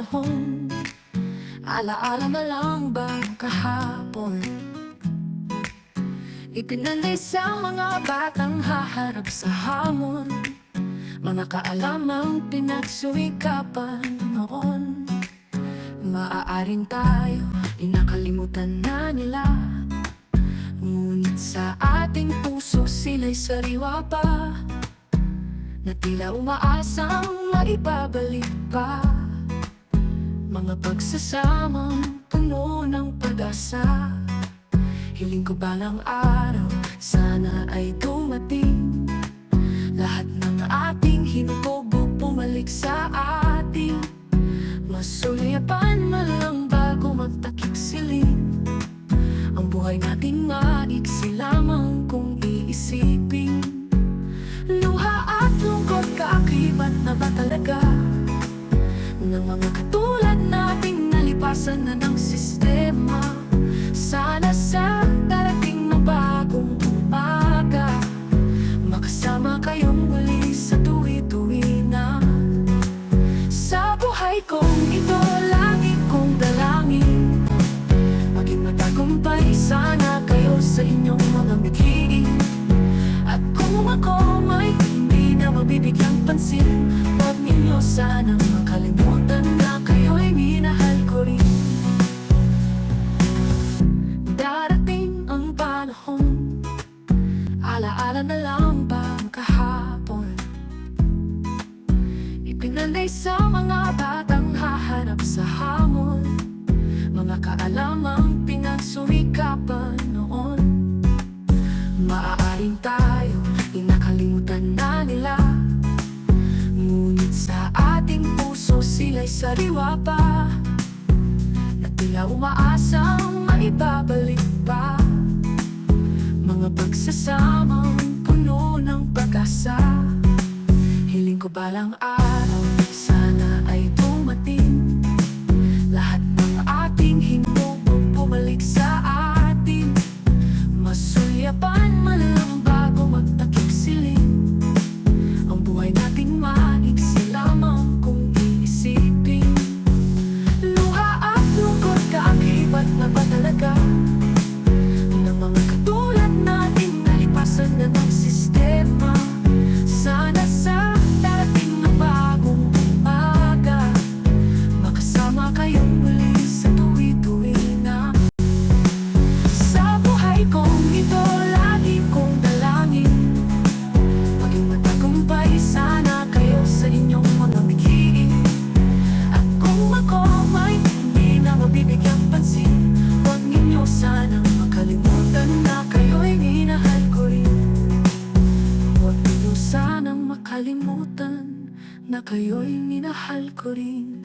panahon, alaala na lang ba kahapon? Ipinanay sa mga batang haharap sa hamon, mga kaalamang pinagsuwikapan noon. Maaaring tayo, inakalimutan na nila, ngunit sa ating puso sila'y sariwa pa, na tila umaasang maibabalik pa. Mga pagsasamang puno ng pag-asa, hiling ko balang araw sana ay dumating. Lahat ng ating hinutubo bumalik sa ating masulyapan man lang bago magtakip siling. Ang buhay nating maiksi lamang kung iisipin. Luha at lungkot, kaakibat na ba talaga ng mga katulad nating nalipasan na ng sistema? Sana sa darating na bagong umaga, makasama kayong muli sa tuwi-tuwi na. Sa buhay kong ito, lagi kong dalangin, maging matagumpay sana kayo sa inyong mga mithiin. At kung ako may hindi na mabibigyang pansin, huwag ninyo sanang makalimutan na kayo'y minahal ko rin. Darating ang panahon, alaala na lang ba ang kahapon? Ipinanay sa mga batang haharap sa hamon, mga kaalamang pinagsuwikapan noon. Maaaring tayo, inakalimutan na nila, ngunit sa ating puso sila'y sariwa pa, na tila umaasang maibabalik pa. Mga pagsasamang puno ng pag-asa, hiling ko balang araw sana ay dumating. Lahat ng ating hinubo bumalik sa atin, masulyapan man lang bago magtakip siling. Ang buhay nating maiksi lamang kung iisipin. Luha at lungkot, kaakibat na ba talaga ng mga katulad nating nalipasan na ng sistema? Sana sa darating na bagong umaga, makasama kayong muli sa tuwi-tuwi na. Sa buhay kong ito, lagi kong dalangin, maging matagumpay sana kayo sa inyong mga mithiin. At kung ako may hindi na mabibigyang pansin, huwag ninyo sanang makalimutan na kayo'y minahal ko rin. Huwag ninyo sanang makalimutan na kayo'y minahal ko rin.